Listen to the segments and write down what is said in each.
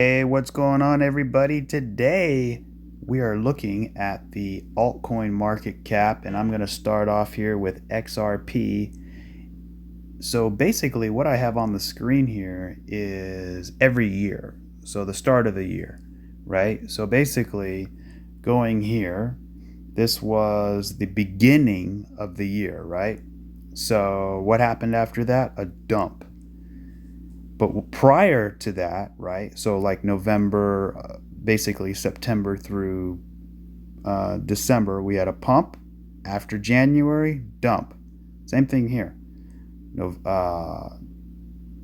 Hey, what's going on, everybody? Today we are looking at the altcoin market cap, and I'm going to start off here with XRP. So basically, what I have on the screen here is every year, so the start of the year, right? So basically, going here, this was the beginning of the year, right? So what happened after that? A dump. But prior to that, right? So like November, basically September through December, we had a pump. After January, dump. Same thing here. No,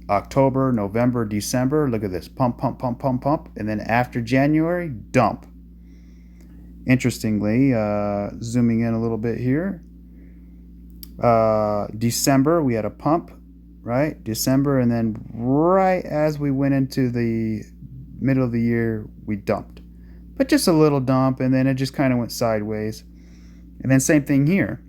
October, November, December. Look at this: pump, pump, pump, pump, pump, and then after January, dump. Interestingly, zooming in a little bit here, December we had a pump, right? December, and then right as we went into the middle of the year, we dumped, but just a little dump, and then it just kind of went sideways. And then same thing here,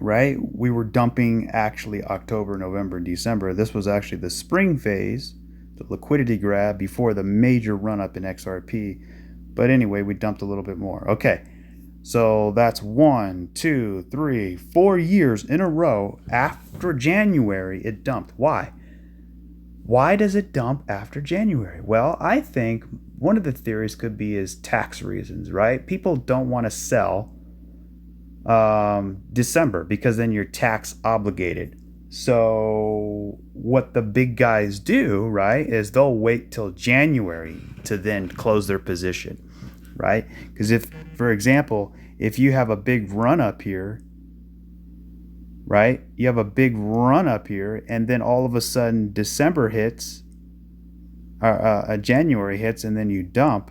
right? We were dumping actually October, November, and December. This was actually the spring phase, the liquidity grab before the major run up in XRP. But anyway, we dumped a little bit more. Okay. So that's 1, 2, 3, 4 years in a row. After January, it dumped. Why? Why does it dump after January? Well, I think one of the theories could be is tax reasons, right? People don't want to sell December because then you're tax obligated. So what the big guys do, right, is they'll wait till January to then close their position, right? Because if, for example, if you have a big run up here, right, you have a big run up here, and then all of a sudden December hits, January hits, and then you dump,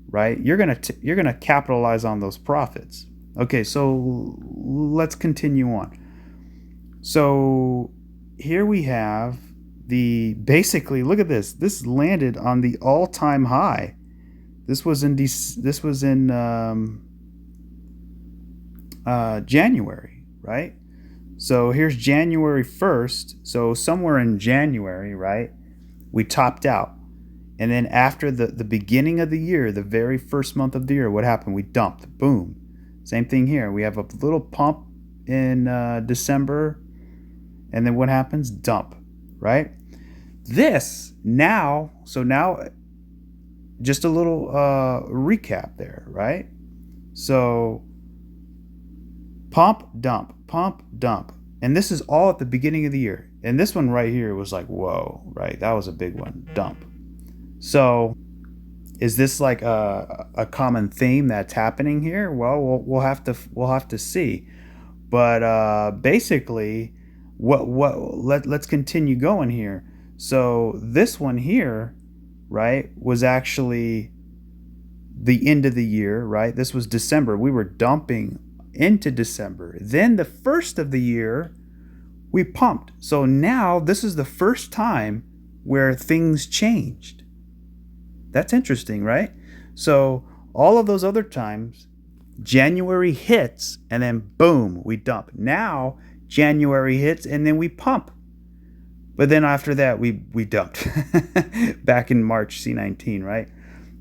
right? You're gonna capitalize on those profits. Okay, so let's continue on. So here we have basically, look at this. This landed on the all-time high. This was in January, right? So here's January 1st. So somewhere in January, right, we topped out. And then after the beginning of the year, the very first month of the year, what happened? We dumped. Boom. Same thing here. We have a little pump in December. And then what happens? Dump, right? This now, so now just a little recap there, right? So pump, dump. And this is all at the beginning of the year. And this one right here was like, whoa, right? That was a big one, dump. So is this like a common theme that's happening here? Well, we'll have to see. But basically, let's continue going here. So this one here, right, was actually the end of the year, right? This was December. We were dumping into December. Then the first of the year, we pumped. So now this is the first time where things changed. That's interesting, right? So all of those other times, January hits and then boom, we dump. Now January hits and then we pump. But then after that, we dumped back in March C19, right?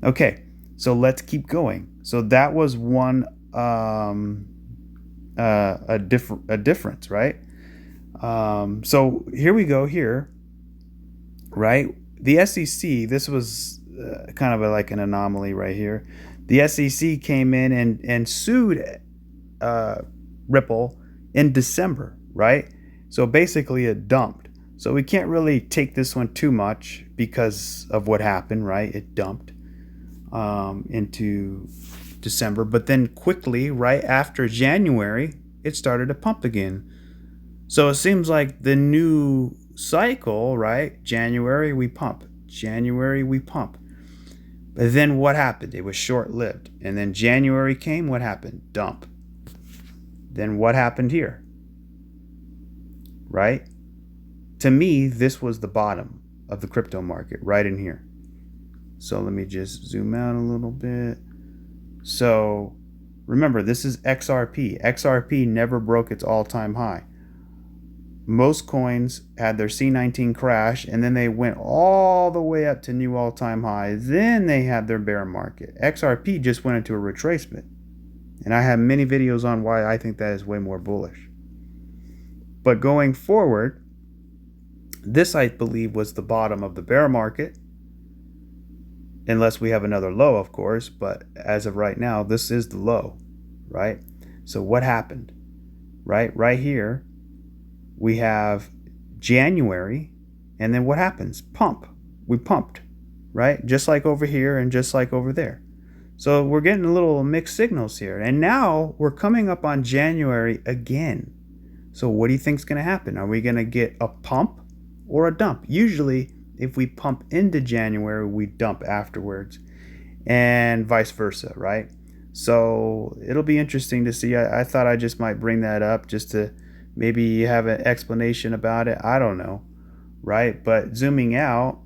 Okay, so let's keep going. So that was one a difference, right? So here we go here, right? The SEC, this was kind of like an anomaly right here. The SEC came in and sued Ripple in December, right? So basically it dumped. So we can't really take this one too much because of what happened, right? It dumped into December, but then quickly, right after January, it started to pump again. So it seems like the new cycle, right? January we pump, January we pump. But then what happened? It was short-lived. And then January came, what happened? Dump. Then what happened here? Right? To me, this was the bottom of the crypto market, right in here. So let me just zoom out a little bit. So remember, this is XRP. XRP never broke its all-time high. most coins had their C19 crash, and then they went all the way up to new all-time highs. Then they had their bear market. XRP just went into a retracement. And I have many videos on why I think that is way more bullish. But going forward, this I believe was the bottom of the bear market. Unless we have another low, of course. But as of right now, this is the low, right? So what happened? Right here, we have January, and then what happens? Pump. We pumped, right? Just like over here and just like over there. So we're getting a little mixed signals here. And now we're coming up on January again. So what do you think is going to happen? Are we going to get a pump or a dump? Usually, if we pump into January, we dump afterwards, and vice versa, right? So it'll be interesting to see. I thought I just might bring that up just to maybe have an explanation about it. I don't know, right? But zooming out,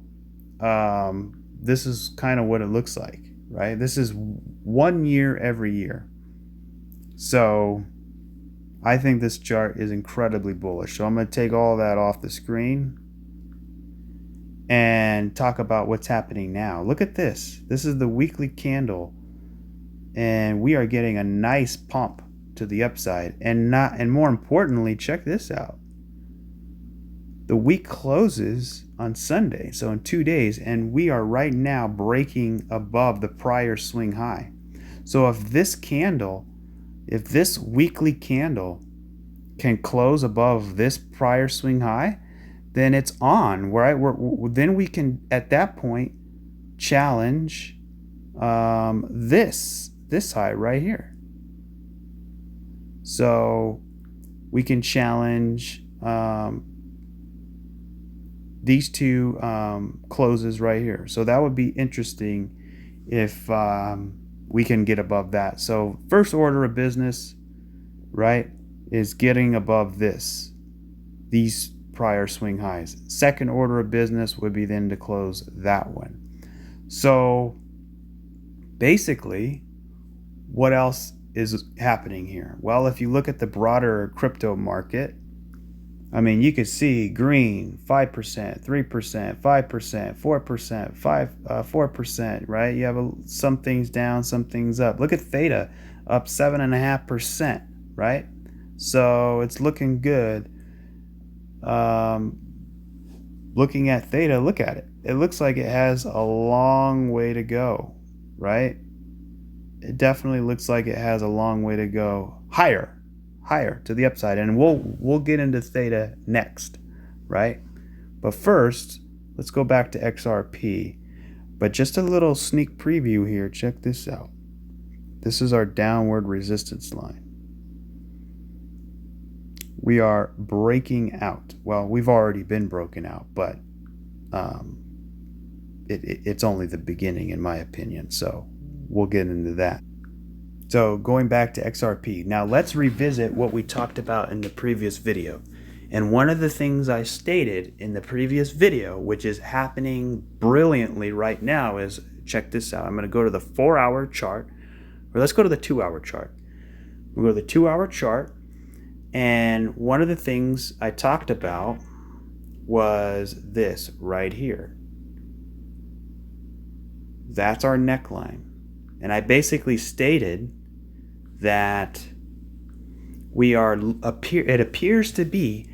this is kind of what it looks like, right? This is 1 year every year. So I think this chart is incredibly bullish. So I'm going to take all that off the screen and talk about what's happening now. Look at this. This is the weekly candle, and we are getting a nice pump to the upside. And more importantly, check this out. The week closes on Sunday, so in 2 days, and we are right now breaking above the prior swing high. So if this weekly candle can close above this prior swing high, then it's on, right? Then we can, at that point, challenge this high right here. So we can challenge these two closes right here. So that would be interesting if we can get above that. So first order of business, right, is getting above these prior swing highs. Second order of business would be then to close that one. So basically, what else is happening here? Well, if you look at the broader crypto market, I mean, you could see green 5%, 3%, 5%, 4%, 4%, right? You have some things down, some things up. Look at theta, up 7.5%, right? So it's looking good. Looking at theta, look at it. It looks like it has a long way to go, right? It definitely looks like it has a long way to go. Higher to the upside, and we'll get into theta next, right? But first, let's go back to XRP. But just a little sneak preview here. Check this out. This is our downward resistance line. We are breaking out. Well, we've already been broken out, but it's only the beginning, in my opinion. So we'll get into that. So going back to XRP. Now let's revisit what we talked about in the previous video. And one of the things I stated in the previous video, which is happening brilliantly right now, is, check this out. I'm going to go to the 4-hour chart, or let's go to the 2-hour chart. We'll go to the 2-hour chart. And one of the things I talked about was this right here. That's our neckline. And I basically stated that it appears to be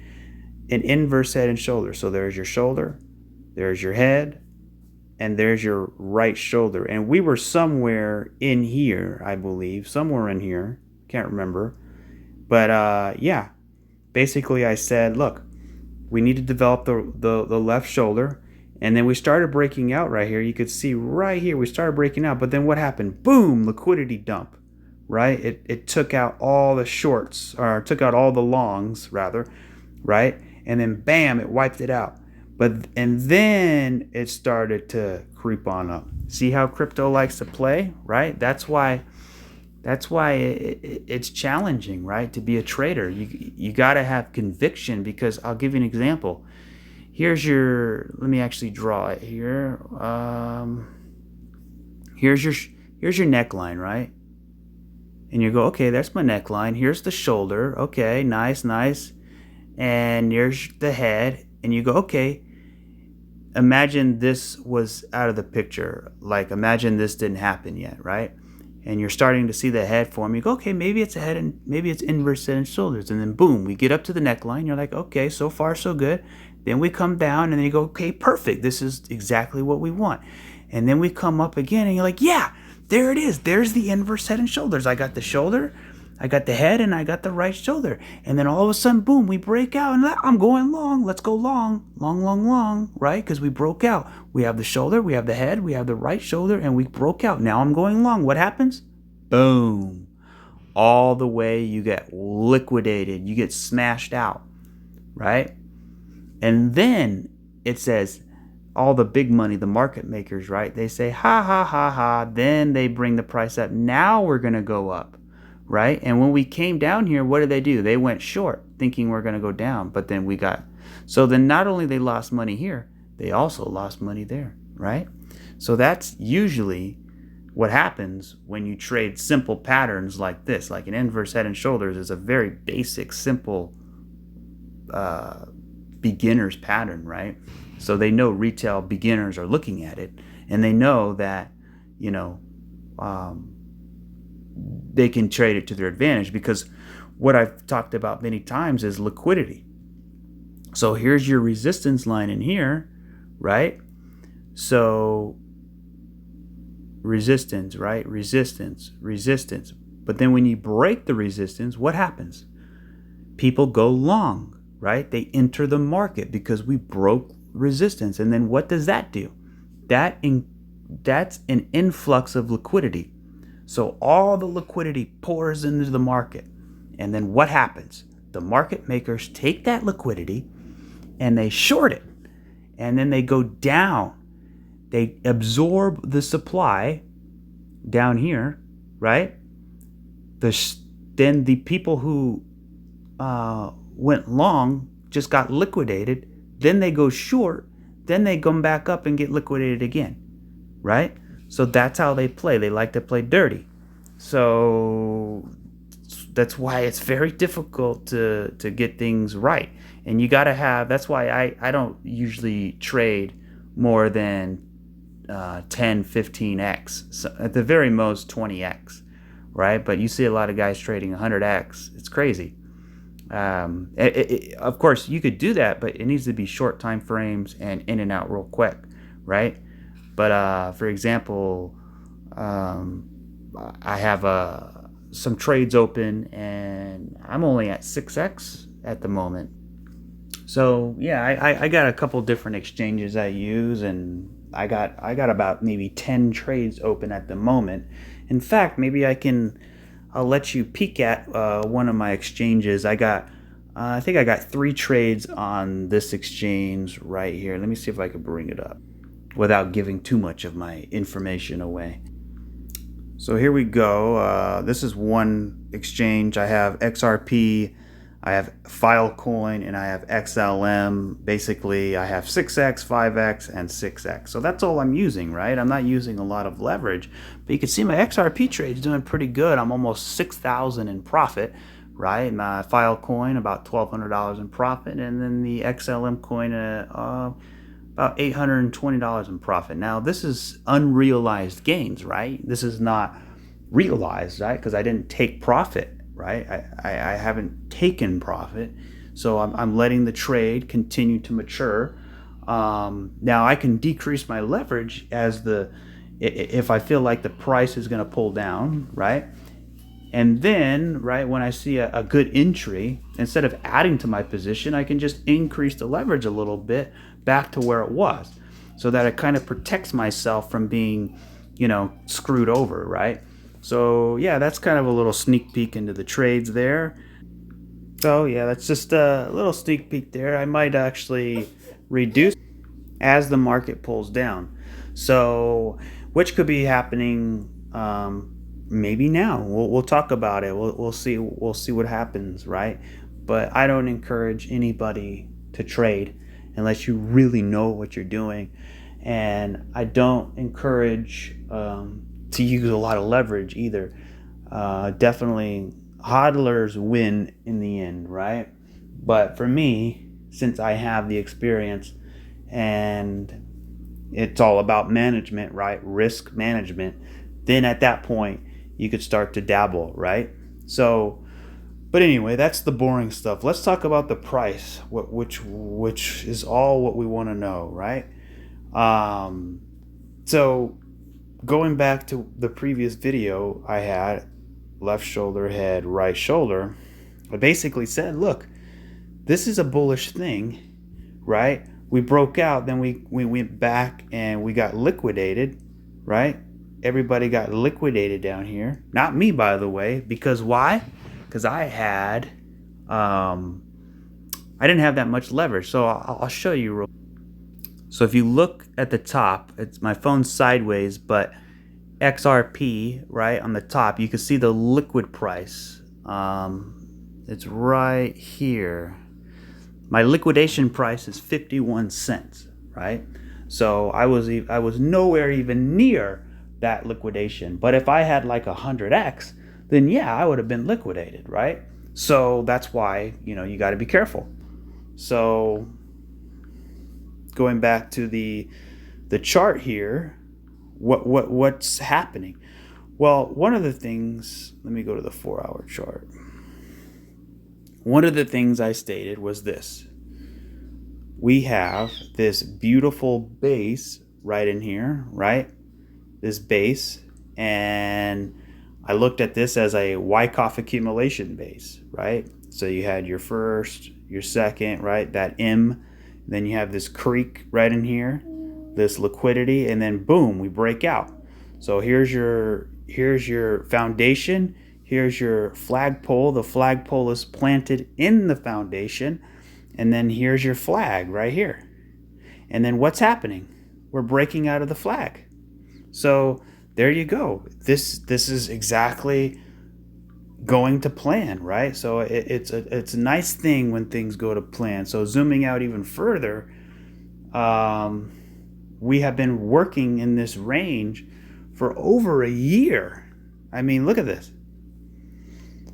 an inverse head and shoulder. So there's your shoulder, there's your head, and there's your right shoulder. And we were somewhere in here, I believe, somewhere in here. Can't remember. But yeah, basically I said, look, we need to develop the left shoulder. And then we started breaking out right here. You could see right here, we started breaking out. But then what happened? Boom, liquidity dump, right? It took out all the shorts, or took out all the longs, rather, right? And then bam, it wiped it out. And then it started to creep on up. See how crypto likes to play, right? That's why it's challenging, right? To be a trader, you got to have conviction, because I'll give you an example. Here's let me actually draw it here. Here's your neckline, right? And you go, okay, that's my neckline. Here's the shoulder. Okay, nice. and there's the head, and you go, okay, imagine this was out of the picture. Like, imagine this didn't happen yet, right? And you're starting to see the head form. You go, okay, maybe it's a head and maybe it's inverse head and shoulders. And then boom, we get up to the neckline. You're like, okay, so far so good. Then we come down and then you go, okay, perfect. This is exactly what we want. And then we come up again and you're like, yeah, there it is. There's the inverse head and shoulders. I got the shoulder, I got the head, and I got the right shoulder. And then all of a sudden, boom, we break out. And I'm going long. Let's go long, long, long, long, right? Because we broke out. We have the shoulder, we have the head, we have the right shoulder, and we broke out. Now I'm going long. What happens? Boom. All the way you get liquidated. You get smashed out, right? And then it says, all the big money, the market makers, right? They say, ha, ha, ha, ha. Then they bring the price up. Now we're going to go up, right? And when we came down here, what did they do? They went short, thinking we're going to go down. But then we got, so then not only they lost money here, they also lost money there, right? So that's usually what happens when you trade simple patterns like this. Like an inverse head and shoulders is a very basic, simple beginner's pattern, right? So they know retail beginners are looking at it, and they know that, you know, they can trade it to their advantage, because what I've talked about many times is liquidity. So here's your resistance line in here, right? So resistance, right? Resistance, resistance. But then when you break the resistance, what happens? People go long, right? They enter the market because we broke resistance. And then what does that do? That's an influx of liquidity. So all the liquidity pours into the market. And then what happens? The market makers take that liquidity and they short it. And then they go down. They absorb the supply down here, right? Then the people who went long just got liquidated. Then they go short. Then they come back up and get liquidated again, right? So that's how they play. They like to play dirty. So that's why it's very difficult to get things right. And you got to have, that's why I don't usually trade more than 10, 15x. So at the very most 20x, right? But you see a lot of guys trading 100x. It's crazy. Of course, you could do that, but it needs to be short time frames and in and out real quick, right? But for example, I have some trades open, and I'm only at 6x at the moment. So yeah, I got a couple different exchanges I use, and I got about maybe 10 trades open at the moment. In fact, maybe I'll let you peek at one of my exchanges. I think I got 3 trades on this exchange right here. Let me see if I can bring it up without giving too much of my information away. So here we go. This is one exchange. I have XRP, I have Filecoin, and I have XLM. Basically, I have 6x, 5x, and 6x. So that's all I'm using, right? I'm not using a lot of leverage. But you can see my XRP trade is doing pretty good. I'm almost 6,000 in profit, right? My Filecoin, about $1,200 in profit. And then the XLM coin, about $820 in profit. Now, this is unrealized gains, right? This is not realized, right? Because I didn't take profit, right? I haven't taken profit. So I'm letting the trade continue to mature. Now, I can decrease my leverage if I feel like the price is going to pull down, right? And then, right, when I see a good entry, instead of adding to my position, I can just increase the leverage a little bit back to where it was, so that it kind of protects myself from being, screwed over, right? So yeah, that's kind of a little sneak peek into the trades there. So yeah, that's just a little sneak peek there. I might actually reduce as the market pulls down. So, which could be happening maybe now. We'll talk about it. We'll see what happens, right? But I don't encourage anybody to trade unless you really know what you're doing, and I don't encourage to use a lot of leverage either. Definitely, hodlers win in the end, right? But for me, since I have the experience and it's all about management, right? Risk management. Then at that point, you could start to dabble, right? So, but anyway, that's the boring stuff. Let's talk about the price, which is all what we want to know, right? Um, so going back to the previous video I had, left shoulder, head, right shoulder, I basically said, look, this is a bullish thing, right? We broke out, then we went back and we got liquidated, right? Everybody got liquidated down here. Not me, by the way, because why? Because I didn't have that much leverage. So I'll show you real. So if you look at the top, it's my phone's sideways, but XRP, right on the top, you can see the liquid price. It's right here. My liquidation price is 51 cents, right? So I was nowhere even near that liquidation. But if I had like 100x, then yeah, I would have been liquidated, right? So that's why, you got to be careful. So going back to the chart here, what's happening? Well, one of the things, let me go to the 4-hour chart. One of the things I stated was this. We have this beautiful base right in here, right? This base, and I looked at this as a Wyckoff accumulation base, right? So you had your first, your second, right? That M, then you have this creek right in here, this liquidity, and then boom, we break out. So here's your foundation. Here's your flagpole. The flagpole is planted in the foundation. And then here's your flag right here. And then what's happening? We're breaking out of the flag. So there you go. This is exactly going to plan, right? So it's a nice thing when things go to plan. So zooming out even further, we have been working in this range for over a year. I mean, look at this.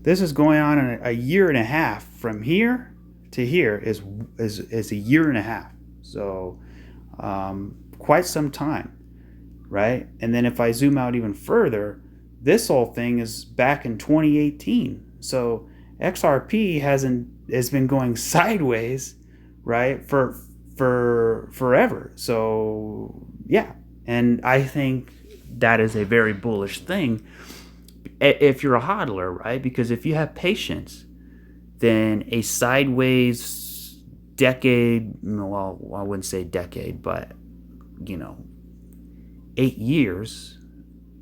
This is going on in a year and a half. From here to here is a year and a half. So quite some time, right? And then if I zoom out even further, this whole thing is back in 2018. So XRP has been going sideways, right, for forever. So yeah, and I think that is a very bullish thing if you're a hodler, right? Because if you have patience, then a sideways decade, well, I wouldn't say decade, but 8 years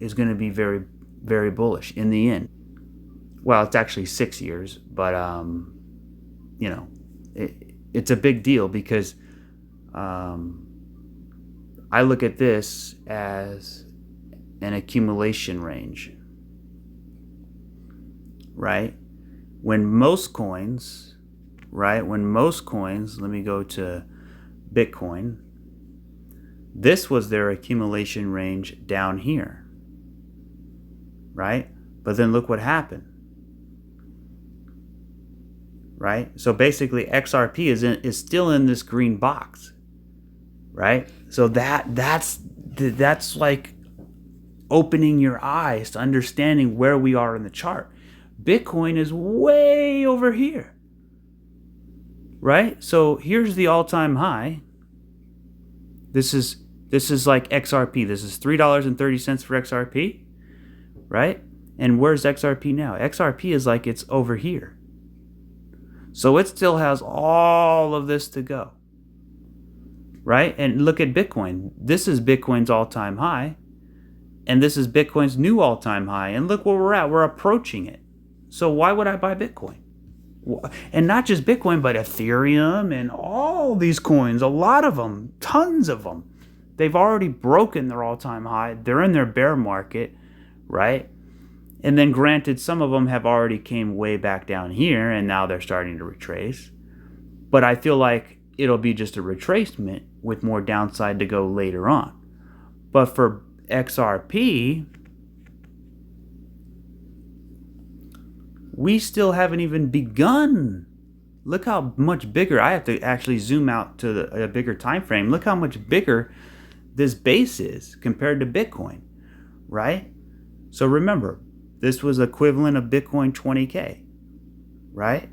is going to be very, very bullish in the end. Well, it's actually 6 years, but it's a big deal because I look at this as an accumulation range, right? When most coins, let me go to Bitcoin, this was their accumulation range down here, right? But then look what happened, right? So basically XRP is still in this green box, right? So that's like opening your eyes to understanding where we are in the chart. Bitcoin is way over here, right? So here's the all-time high. This is like XRP. This is $3.30 for XRP, right? And where's XRP now? XRP is like it's over here. So it still has all of this to go, right? And look at Bitcoin. This is Bitcoin's all-time high, and this is Bitcoin's new all-time high. And look where we're at. We're approaching it. So why would I buy Bitcoin? And not just Bitcoin, but Ethereum and all these coins, a lot of them, tons of them. They've already broken their all-time high. They're in their bear market, right? And then granted, some of them have already came way back down here, and now they're starting to retrace. But I feel like it'll be just a retracement with more downside to go later on. But for XRP, we still haven't even begun Look how much bigger. I have to actually zoom out to a bigger time frame. Look how much bigger this base is compared to Bitcoin, right? So remember, this was equivalent of Bitcoin 20K, right?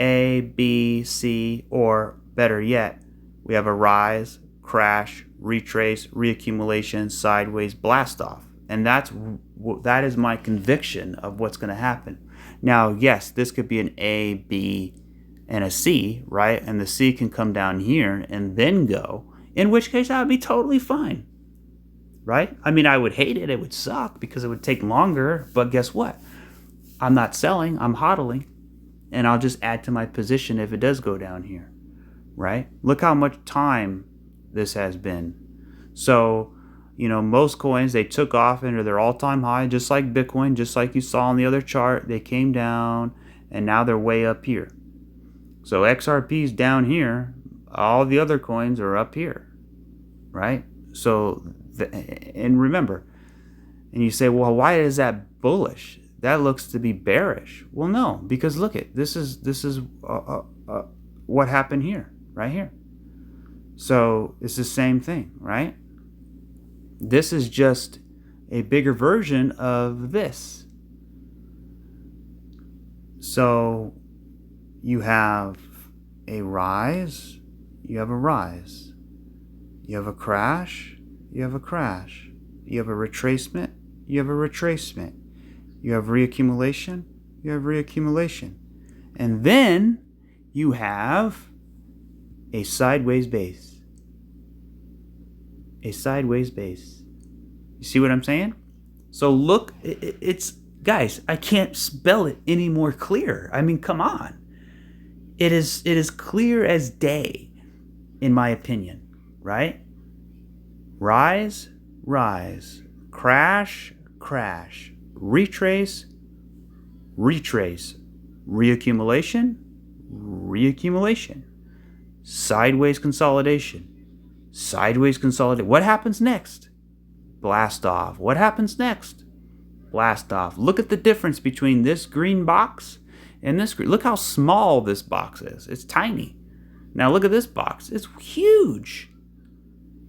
A, B, C, or better yet, we have a rise, crash, retrace, reaccumulation, sideways, blast off. And that is my conviction of what's going to happen. Now, yes, this could be an A, B, and a C, right? And the C can come down here and then go, in which case that would be totally fine, right? I mean, I would hate it. It would suck because it would take longer. But guess what? I'm not selling. I'm hodling. And I'll just add to my position if it does go down here, right? Look how much time this has been. So, most coins, they took off into their all-time high, just like Bitcoin, just like you saw on the other chart. They came down, and now they're way up here. So XRP's down here. All the other coins are up here, right? So, and remember, and you say, well, why is that bullish? That looks to be bearish. Well, no, because look at this is what happened here, right here. So it's the same thing, right? This is just a bigger version of this. So you have a rise, you have a rise, you have a crash, you have a crash, you have a retracement, you have a retracement. You have reaccumulation, you have reaccumulation. And then you have a sideways base. A sideways base. You see what I'm saying? So look, it's, guys, I can't spell it any more clear. I mean, come on. It is clear as day, in my opinion, right? Rise, rise, crash, crash. Retrace, retrace, reaccumulation, reaccumulation, sideways consolidation, sideways consolidation. What happens next? Blast off. What happens next? Blast off. Look at the difference between this green box and this green. Look how small this box is. It's tiny. Now look at this box. It's huge.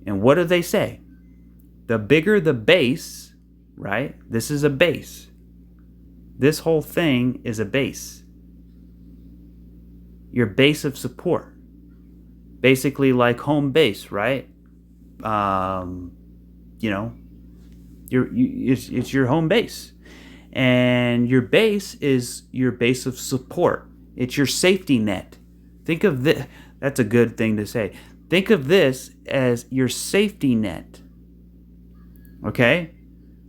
And what do they say? The bigger the base, right? This is a base. This whole thing is a base. Your base of support. Basically like home base, right? It's your home base. And your base is your base of support. It's your safety net. Think of this. That's a good thing to say. Think of this as your safety net. Okay?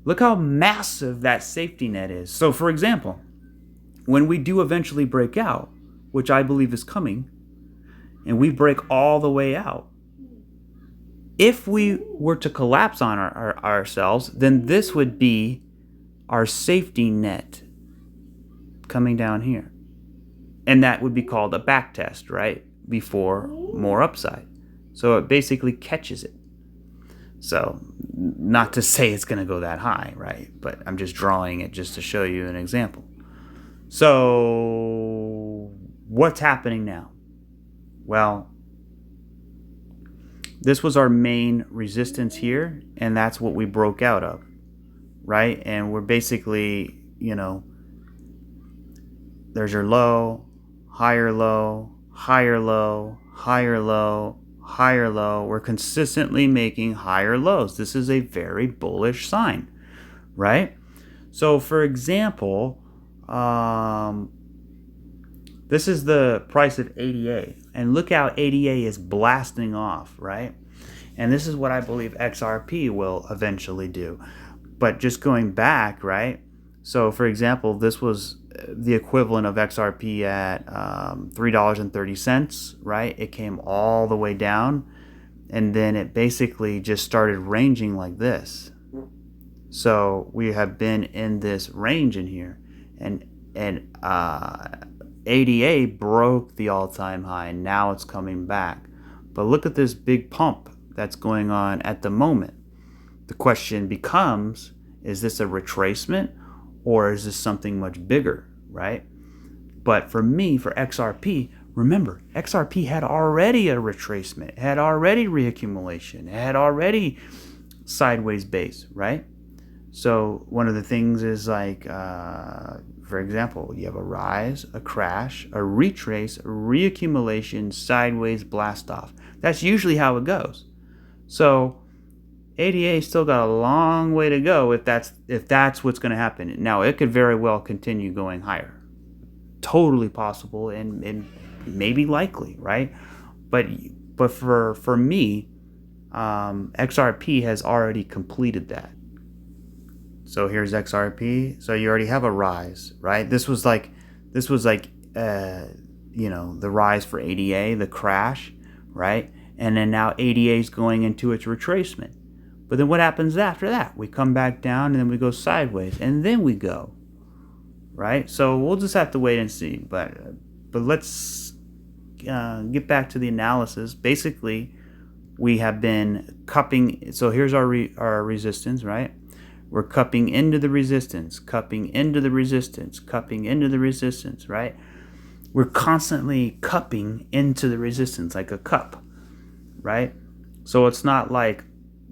Look how massive that safety net is. So, for example, when we do eventually break out, which I believe is coming, and we break all the way out, if we were to collapse on ourselves, then this would be our safety net coming down here. And that would be called a back test, right? Before more upside. So it basically catches it. So, not to say it's going to go that high, right? But I'm just drawing it just to show you an example. So, what's happening now? Well, this was our main resistance here, and that's what we broke out of, right? And we're basically, there's your low, higher low, higher low, higher low, higher low. We're consistently making higher lows. This is a very bullish sign, right? So for example, this is the price of ADA, and look how ADA is blasting off, right? And this is what I believe XRP will eventually do. But just going back, right? So for example, this was the equivalent of XRP at $3.30, right? It came all the way down, and then it basically just started ranging like this. So we have been in this range in here, and ADA broke the all-time high, and now it's coming back. But look at this big pump that's going on at the moment. The question becomes, is this a retracement, or is this something much bigger, right? But for me, for XRP, remember, XRP had already a retracement, had already reaccumulation, had already sideways base, right? So one of the things is like, for example, you have a rise, a crash, a retrace, a reaccumulation, sideways blast off. That's usually how it goes. So ADA still got a long way to go if that's what's going to happen. Now it could very well continue going higher, totally possible and maybe likely, right? But for me, XRP has already completed that. So here's XRP. So you already have a rise, right? This was like the rise for ADA, the crash, right? And then now ADA is going into its retracement. But then what happens after that? We come back down and then we go sideways and then we go, right? So we'll just have to wait and see. But let's get back to the analysis. Basically, we have been cupping. So here's our resistance, right? We're cupping into the resistance, cupping into the resistance, cupping into the resistance, right? We're constantly cupping into the resistance like a cup, right? So it's not like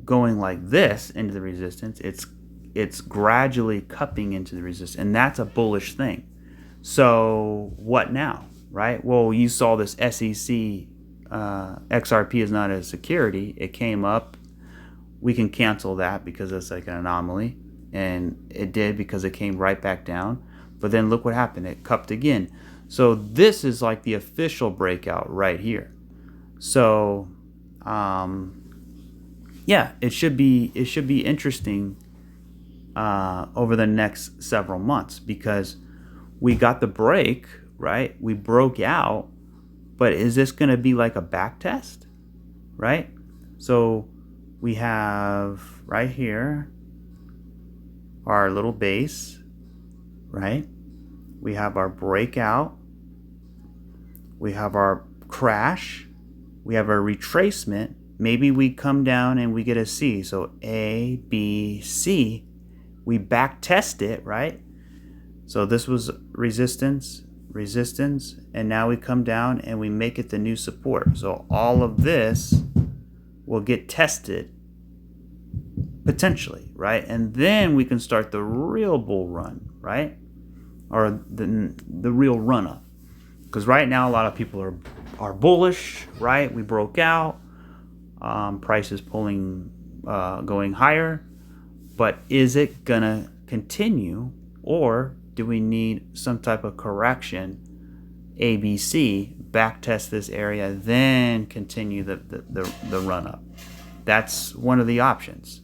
going like this into the resistance. It's gradually cupping into the resistance, and that's a bullish thing. So what now, right? Well, you saw this SEC XRP is not a security. It came up. We can cancel that because it's like an anomaly, and it did because it came right back down. But then look what happened. It cupped again. So this is like the official breakout right here. So yeah, it should be interesting over the next several months because we got the break, right? We broke out, but is this going to be like a back test, right? So we have right here our little base, right? We have our breakout. We have our crash. We have our retracement. Maybe we come down and we get a C. So A, B, C. We back test it, right? So this was resistance, resistance, and now we come down and we make it the new support. So all of this will get tested potentially, right? And then we can start the real bull run, right? Or the real run up. Because right now a lot of people are bullish, right? We broke out. Price is pulling, going higher. But is it gonna continue, or do we need some type of correction? ABC, back test this area, then continue the run up. That's one of the options.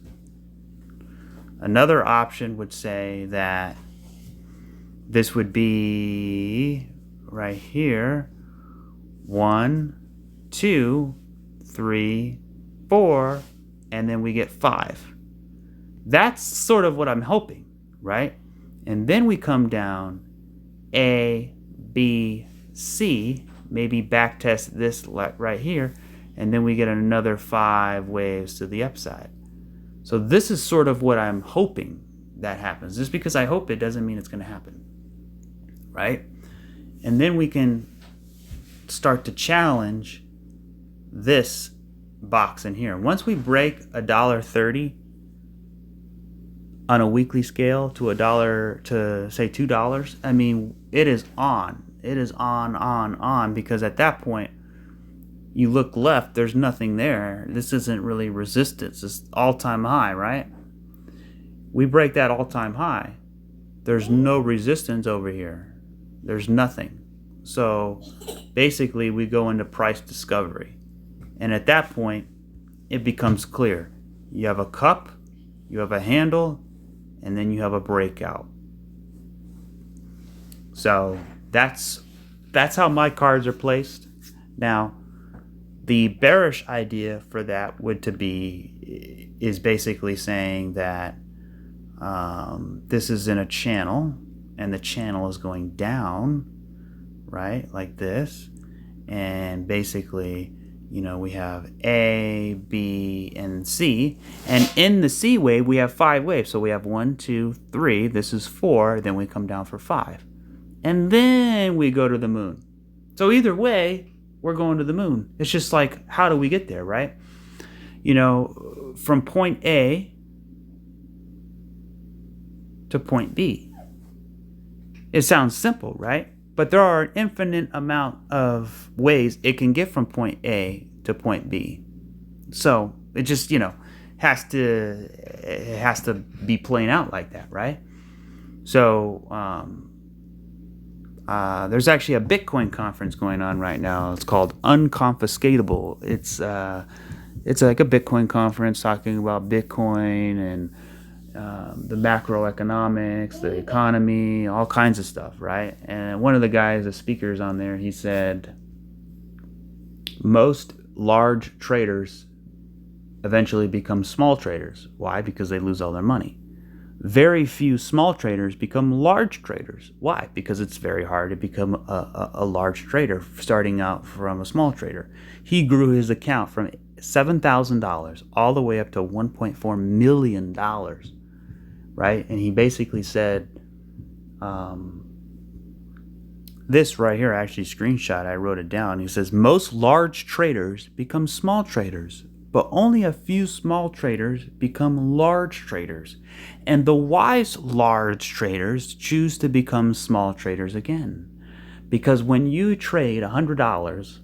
Another option would say that this would be right here 1, 2, 3, 4, and then we get 5. That's sort of what I'm hoping, right? And then we come down A, B, C, maybe back test this right here, and then we get another 5 waves to the upside. So this is sort of what I'm hoping that happens. Just because I hope it doesn't mean it's going to happen, right? And then we can start to challenge this box in here. Once we break $1.30 on a weekly scale to $1 to say $2, I mean, it is on. It is on, because at that point, you look left, there's nothing there. This isn't really resistance. It's all-time high, right? We break that all-time high. There's no resistance over here. There's nothing. So basically, we go into price discovery. And at that point, it becomes clear. You have a cup, you have a handle, and then you have a breakout. So that's how my cards are placed. Now, the bearish idea for that is basically saying that this is in a channel, and the channel is going down, right, like this. And basically, we have A, B, and C. And in the C wave, we have 5 waves. So we have 1, 2, 3. This is 4. Then we come down for 5. and then we go to the moon. So either way, we're going to the moon. It's just like, how do we get there, right? From point A to point B. It sounds simple, right? But there are an infinite amount of ways it can get from point A to point B. So it just, has to be playing out like that, right? So there's actually a Bitcoin conference going on right now. It's called Unconfiscatable. It's like a Bitcoin conference talking about Bitcoin and the macroeconomics, the economy, all kinds of stuff, right? And one of the guys, the speakers on there, he said most large traders eventually become small traders. Why? Because they lose all their money. Very few small traders become large traders. Why? Because it's very hard to become a large trader starting out from a small trader. He grew his account from $7,000 all the way up to $1.4 million, right? And he basically said, this right here, I actually screenshot, I wrote it down. He says, most large traders become small traders, but only a few small traders become large traders. And the wise large traders choose to become small traders again. Because when you trade $100,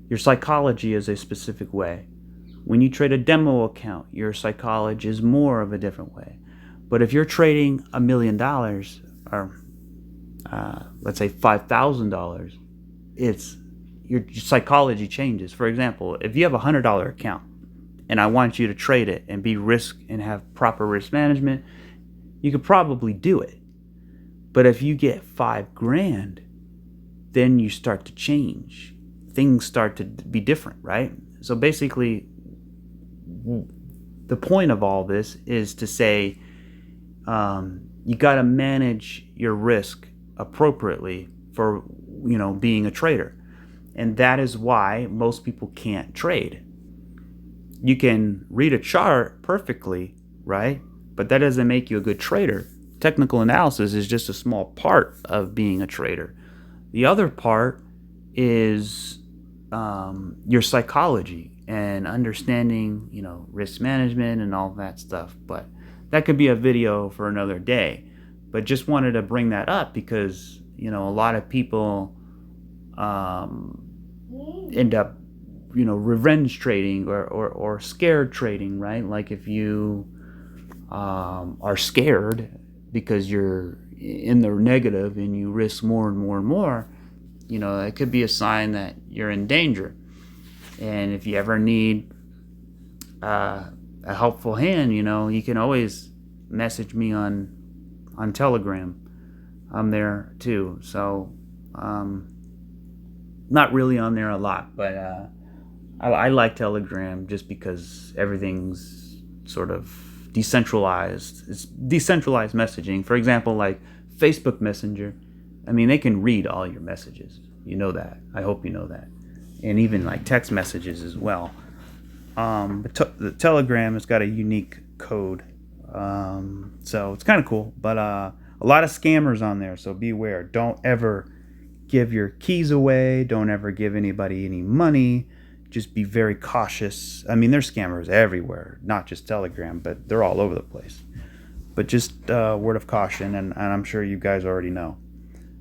your psychology is a specific way. When you trade a demo account, your psychology is more of a different way. But if you're trading $1 million, or let's say $5,000, your psychology changes. For example, if you have a $100 account and I want you to trade it and be risk and have proper risk management, you could probably do it. But if you get $5,000, then you start to change. Things start to be different, right? So basically, the point of all this is to say you got to manage your risk appropriately for being a trader, and that is why most people can't trade. You can read a chart perfectly, right? But that doesn't make you a good trader. Technical analysis is just a small part of being a trader. The other part is your psychology and understanding, risk management and all that stuff. But that could be a video for another day. But just wanted to bring that up because, a lot of people end up, revenge trading or scared trading, right? Like if you are scared because you're in the negative and you risk more and more and more, it could be a sign that you're in danger. And if you ever need a helpful hand, you can always message me on Telegram. I'm there too. So not really on there a lot, but I like Telegram just because everything's sort of decentralized. It's decentralized messaging. For example, like Facebook Messenger, they can read all your messages. You know that. I hope you know that. And even like text messages as well. The Telegram has got a unique code. So it's kind of cool. But a lot of scammers on there, so beware. Don't ever give your keys away. Don't ever give anybody any money. Just be very cautious. There's scammers everywhere, not just Telegram, but they're all over the place. But just word of caution, and I'm sure you guys already know.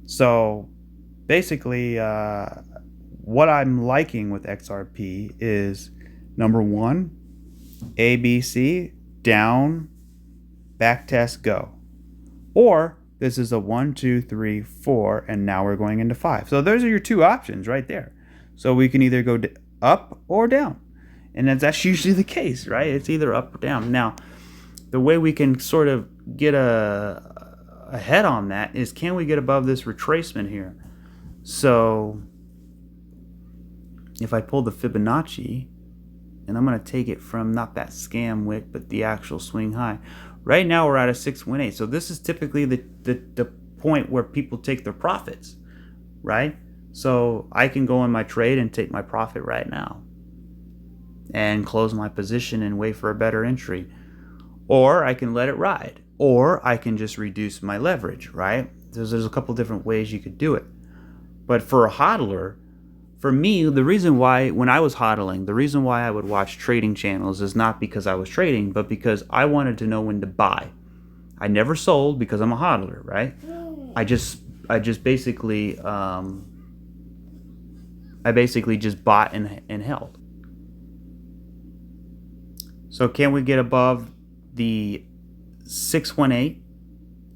So basically, what I'm liking with XRP is, number one, ABC, down, backtest, go. Or this is a 1, 2, 3, 4, and now we're going into 5. So those are your two options right there. So we can either go up or down. And that's usually the case, right? It's either up or down. Now, the way we can sort of get a head on that is, can we get above this retracement here? So if I pull the Fibonacci, and I'm going to take it from not that scam wick, but the actual swing high. Right now we're at a 618. So this is typically the point where people take their profits, right? So I can go in my trade and take my profit right now and close my position and wait for a better entry. Or I can let it ride. Or I can just reduce my leverage, right? There's a couple different ways you could do it. But for a hodler, for me, the reason why, when I was hodling, the reason why I would watch trading channels is not because I was trading, but because I wanted to know when to buy. I never sold because I'm a hodler, right? I basically just bought and held. So can we get above the 618,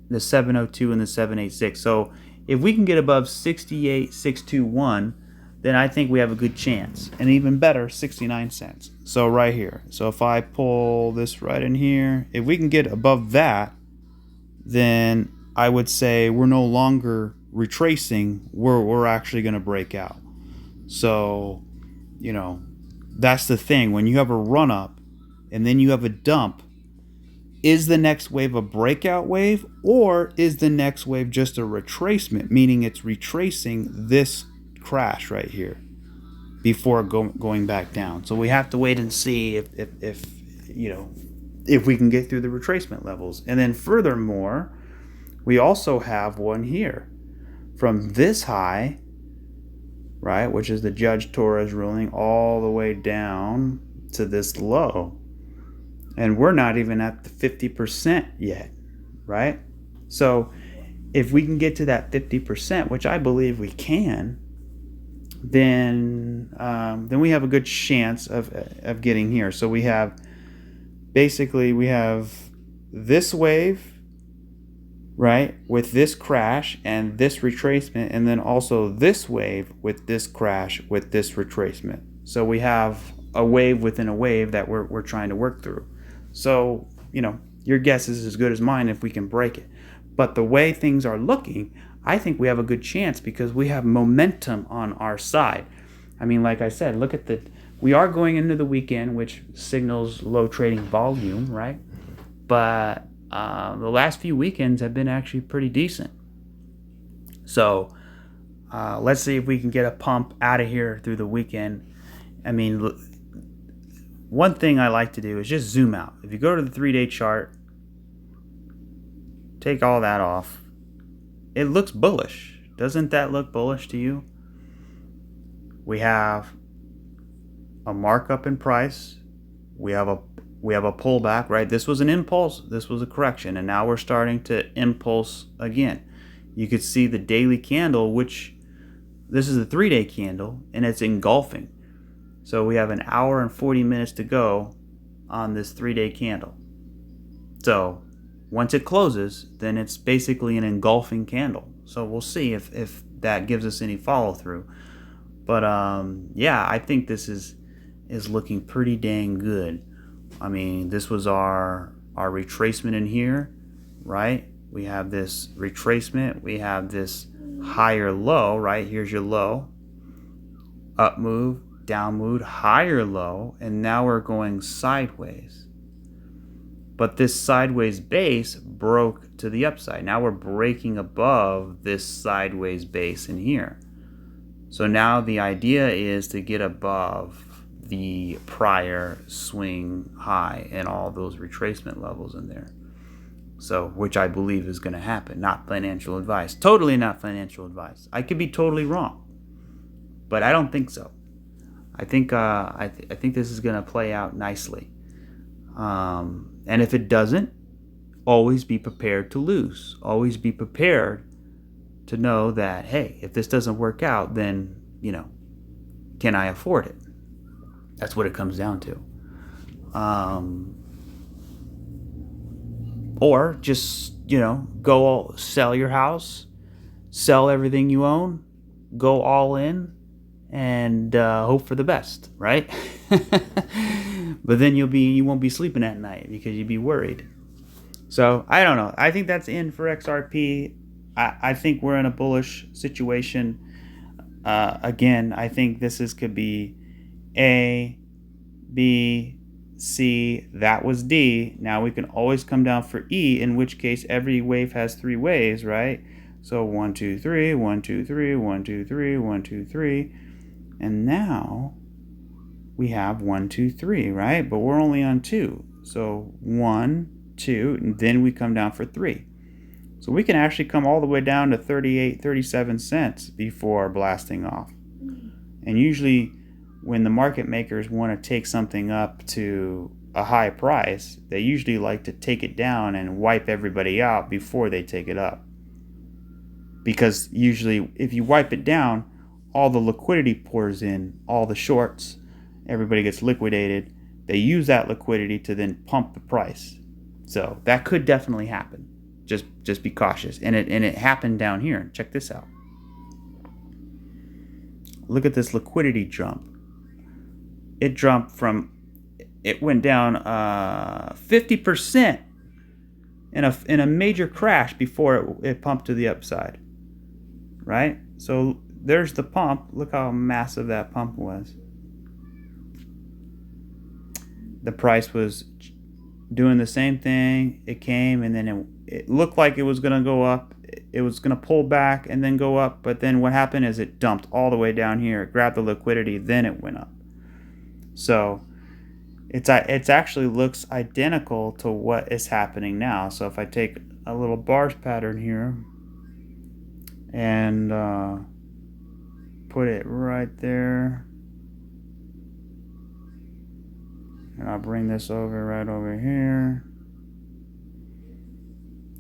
the 702, and the 786? So if we can get above 68,621, then I think we have a good chance. And even better, 69 cents. So right here. So if I pull this right in here, if we can get above that, then I would say we're no longer retracing, we're actually going to break out. So, that's the thing. When you have a run up and then you have a dump, is the next wave a breakout wave, or is the next wave just a retracement, meaning it's retracing this crash right here before going back down? So we have to wait and see if we can get through the retracement levels. And then furthermore, we also have one here from this high, right, which is the Judge Torres ruling, all the way down to this low. And we're not even at the 50% yet, right? So if we can get to that 50%, which I believe we can, then we have a good chance of getting here. So we have this wave, right, with this crash and this retracement, and then also this wave with this crash with this retracement. So we have a wave within a wave that we're trying to work through. So, your guess is as good as mine if we can break it. But the way things are looking, I think we have a good chance because we have momentum on our side. I mean, like I said, we are going into the weekend, which signals low trading volume, right? But the last few weekends have been actually pretty decent. So let's see if we can get a pump out of here through the weekend. I mean, one thing I like to do is just zoom out. If you go to the 3-day chart, take all that off, it looks bullish. Doesn't that look bullish to you? We have a markup in price. We have a pullback, right? This was an impulse. This was a correction. And now we're starting to impulse again. You could see the daily candle, which this is a 3-day candle, and it's engulfing. So we have an hour and 40 minutes to go on this 3-day candle. So once it closes, then it's basically an engulfing candle. So we'll see if that gives us any follow through. But yeah, I think this is looking pretty dang good. I mean, this was our retracement in here, right? We have this retracement. We have this higher low, right? Here's your low. Up move, down move, higher low, and now we're going sideways. But this sideways base broke to the upside. Now we're breaking above this sideways base in here. So now the idea is to get above the prior swing high and all those retracement levels in there. So, which I believe is going to happen. Not financial advice. Totally not financial advice. I could be totally wrong, but I don't think so. I think this is going to play out nicely. And if it doesn't, always be prepared to lose. Always be prepared to know that, hey, if this doesn't work out, then, can I afford it? That's what it comes down to. Or just, go sell your house, sell everything you own, go all in, and hope for the best, right? But then you won't be sleeping at night because you'd be worried. So I don't know. I think that's in for XRP. I think we're in a bullish situation. Again, I think could be A, B, C. That was D. Now we can always come down for E, in which case every wave has 3 waves, right? So 1, 2, 3, 1, 2, 3, 1, 2, 3, 1, 2, 3. And now we have 1, 2, 3, right? But we're only on 2. So 1, 2, and then we come down for 3. So we can actually come all the way down to 38, 37 cents before blasting off. And usually when the market makers want to take something up to a high price, they usually like to take it down and wipe everybody out before they take it up. Because usually if you wipe it down, all the liquidity pours in, all the shorts, everybody gets liquidated. They use that liquidity to then pump the price. So that could definitely happen. Just be cautious. And it happened down here. Check this out. Look at this liquidity jump. It went down 50% in a major crash before it pumped to the upside. Right? So there's the pump. Look how massive that pump was. The price was doing the same thing. It came and then it looked like it was going to go up. It was going to pull back and then go up. But then what happened is it dumped all the way down here. It grabbed the liquidity. Then it went up. So it's actually looks identical to what is happening now. So if I take a little bars pattern here and put it right there, and I'll bring this over right over here.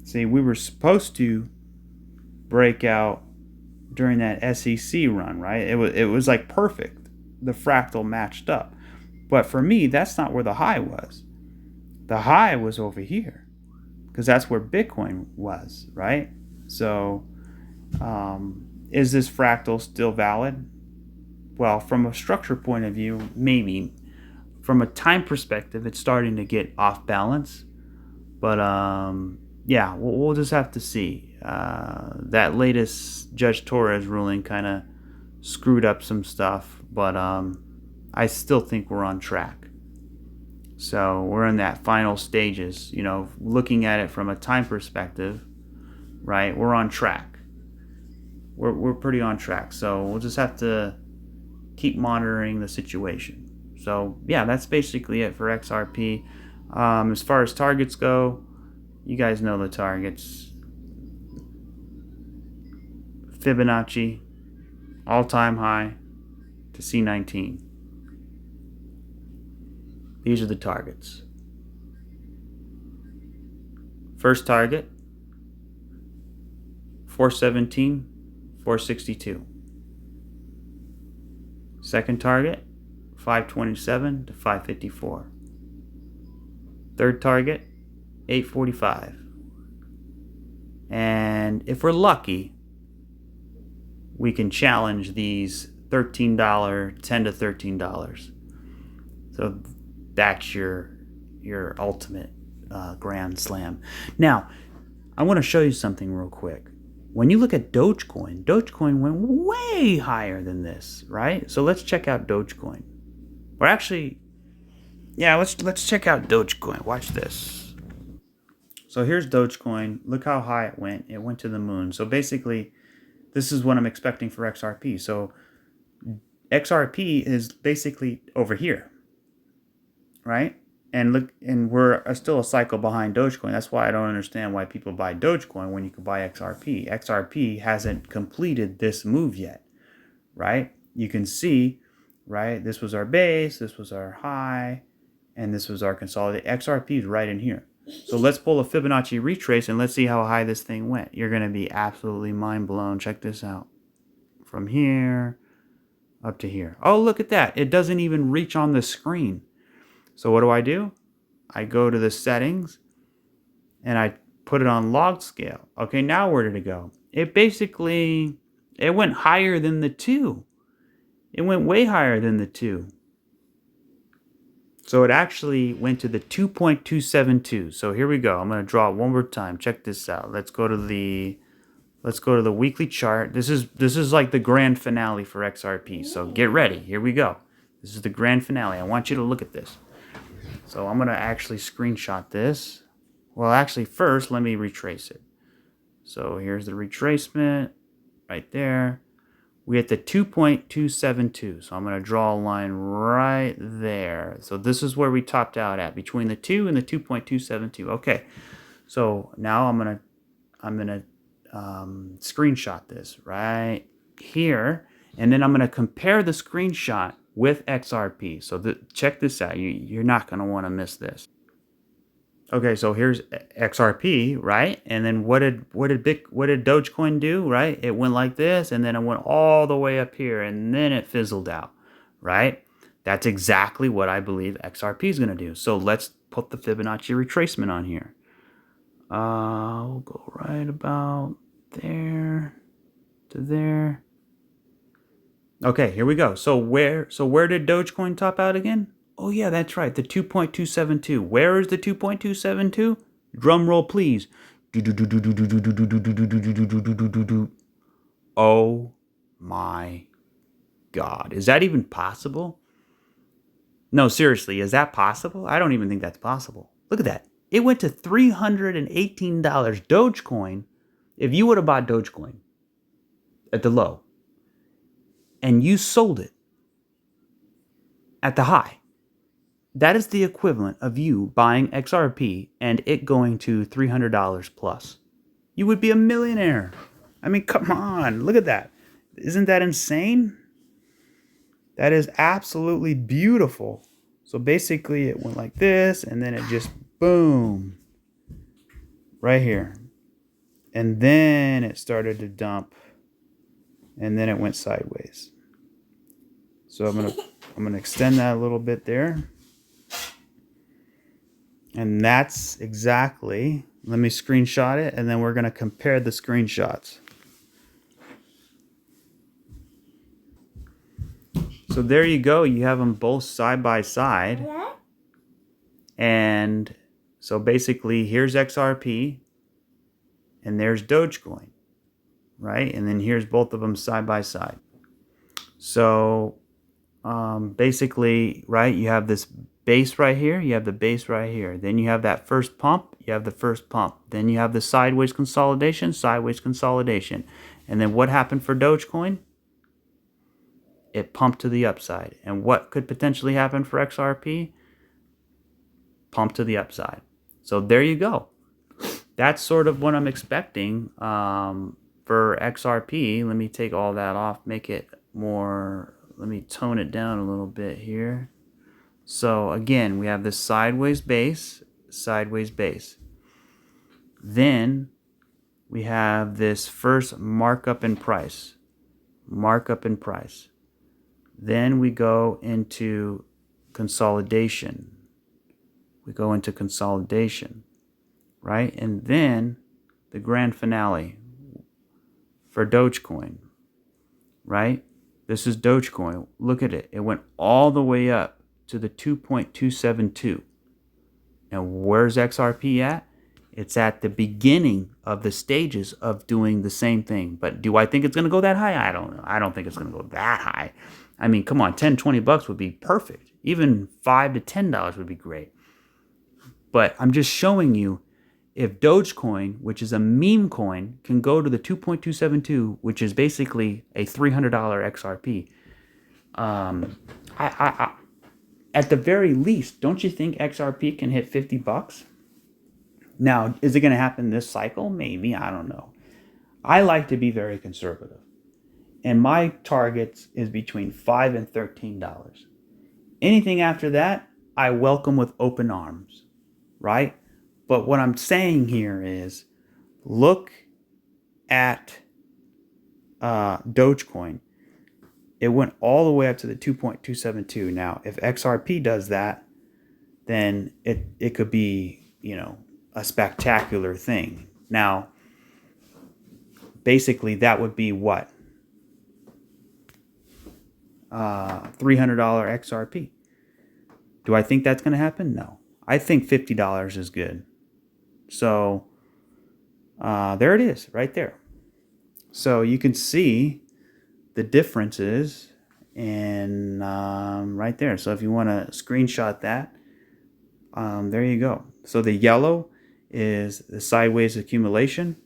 See, we were supposed to break out during that SEC run, right? It was like perfect. The fractal matched up. But for me, that's not where the high was. The high was over here, because that's where Bitcoin was, right? So is this fractal still valid? Well, from a structure point of view, maybe. From a time perspective, it's starting to get off balance. But yeah, we'll just have to see. That latest Judge Torres ruling kind of screwed up some stuff, but I still think we're on track. So we're in that final stages, looking at it from a time perspective, right? We're on track. We're pretty on track. So we'll just have to keep monitoring the situation. So yeah, that's basically it for XRP. As far as targets go, you guys know the targets. Fibonacci, all-time high to C19. These are the targets. First target, 417, 462. Second target, 527 to 554. Third target, 845. And if we're lucky, we can challenge these $13, $10 to $13. So that's your ultimate grand slam. Now, I want to show you something real quick. When you look at Dogecoin went way higher than this, right? So let's check out Dogecoin. Or actually, yeah, let's check out Dogecoin. Watch this. So here's Dogecoin. Look how high it went. It went to the moon. So basically, this is what I'm expecting for XRP. So XRP is basically over here, right? And look, and we're still a cycle behind Dogecoin. That's why I don't understand why people buy Dogecoin when you could buy XRP. XRP hasn't completed this move yet, right? You can see, right? This was our base, this was our high, and this was our consolidate. XRP is right in here. So let's pull a Fibonacci retrace and let's see how high this thing went. You're going to be absolutely mind blown. Check this out. From here up to here. Oh, look at that. It doesn't even reach on the screen. So what do? I go to the settings and I put it on log scale. Okay, now where did it go? It went higher than the 2. It went way higher than the 2. So it actually went to the 2.272. So here we go. I'm going to draw it one more time. Check this out. Let's go to the weekly chart. This is like the grand finale for XRP. So get ready. Here we go. This is the grand finale. I want you to look at this. So I'm going to actually screenshot this. Well, actually, first, let me retrace it. So here's the retracement right there. We hit the 2.272. So I'm going to draw a line right there. So this is where we topped out at, between the 2 and the 2.272. Okay. So now I'm going to screenshot this right here, and then I'm going to compare the screenshot with XRP. So check this out. You're not going to want to miss this. Okay, so here's XRP, right? And then what did Dogecoin do, right? It went like this, and then it went all the way up here, and then it fizzled out, right? That's exactly what I believe XRP is going to do. So let's put the Fibonacci retracement on here. We'll go right about there to there. Okay, here we go. So where did Dogecoin top out again? Oh yeah, that's right. The 2.272. Where is the 2.272? Drum roll, please. Oh my God. Is that even possible? No, seriously, is that possible? I don't even think that's possible. Look at that. It went to $318. Dogecoin, if you would have bought Dogecoin at the low and you sold it at the high, that is the equivalent of you buying XRP and it going to $300 plus. You would be a millionaire. I mean, come on. Look at that. Isn't that insane? That is absolutely beautiful. So basically it went like this, and then it just boom right here. And then it started to dump, and then it went sideways. So I'm gonna extend that a little bit there. And that's exactly, let me screenshot it, and then we're gonna compare the screenshots. So there you go. You have them both side by side. Yeah. And so basically here's XRP and there's Dogecoin, right? And then here's both of them side by side. So basically, right, you have this base right here. You have the base right here. Then you have that first pump. You have the first pump. Then you have the sideways consolidation, sideways consolidation. And then what happened for Dogecoin? It pumped to the upside. And what could potentially happen for XRP? Pump to the upside. So there you go. That's sort of what I'm expecting for XRP. Let me take all that off, make it more, let me tone it down a little bit here. So again, we have this sideways base, sideways base. Then we have this first markup in price, markup in price. Then we go into consolidation. We go into consolidation, right? And then the grand finale for Dogecoin, right? This is Dogecoin. Look at it. It went all the way up to the 2.272. And where's XRP at? It's at the beginning of the stages of doing the same thing. But do I think it's going to go that high? I don't know. I don't think it's going to go that high. I mean, come on, 10, 20 bucks would be perfect. Even $5 to $10 would be great. But I'm just showing you, if Dogecoin, which is a meme coin, can go to the 2.272, which is basically a $300 XRP, at the very least, don't you think XRP can hit 50 bucks? Now, is it going to happen this cycle? Maybe. I don't know. I like to be very conservative. And my target is between $5 and $13. Anything after that, I welcome with open arms, right? But what I'm saying here is, look at Dogecoin. It went all the way up to the 2.272. Now, if XRP does that, then it could be, a spectacular thing. Now, basically, that would be what? $300 XRP. Do I think that's going to happen? No. I think $50 is good. So there it is, right there. So you can see the differences in right there. So if you want to screenshot that, there you go. So the yellow is the sideways accumulation,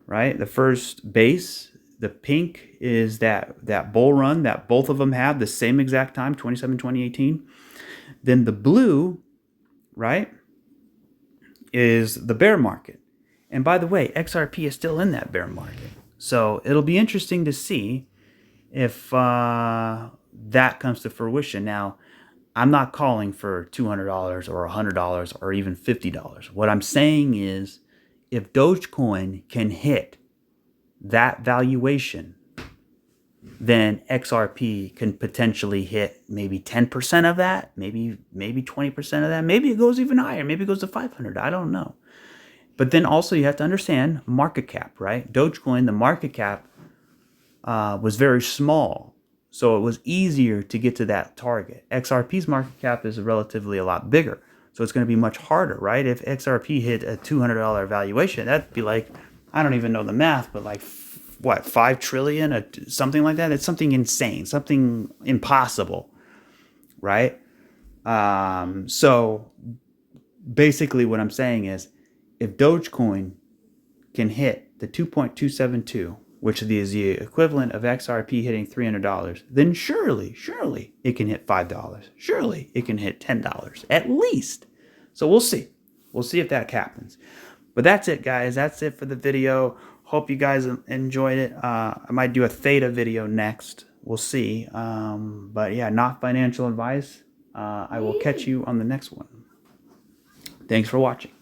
right? The first base. The pink is that bull run that both of them have the same exact time, 2018. Then the blue, right, is the bear market. And by the way, XRP is still in that bear market. So it'll be interesting to see if that comes to fruition. Now, I'm not calling for $200 or $100 or even $50. What I'm saying is if Dogecoin can hit that valuation, then XRP can potentially hit maybe 10% of that, maybe 20% of that. Maybe it goes even higher. Maybe it goes to 500. I don't know. But then also you have to understand market cap, right? Dogecoin, the market cap was very small. So it was easier to get to that target. XRP's market cap is relatively a lot bigger. So it's going to be much harder, right? If XRP hit a $200 valuation, that'd be like, I don't even know the math, but like, what, 5 trillion, something like that? It's something insane, something impossible, right? So basically what I'm saying is, if Dogecoin can hit the 2.272, which is the equivalent of XRP hitting $300, then surely it can hit $5. Surely it can hit $10, at least. So we'll see. We'll see if that happens. But that's it, guys. That's it for the video. Hope you guys enjoyed it. I might do a theta video next. We'll see. But yeah, not financial advice. I will catch you on the next one. Thanks for watching.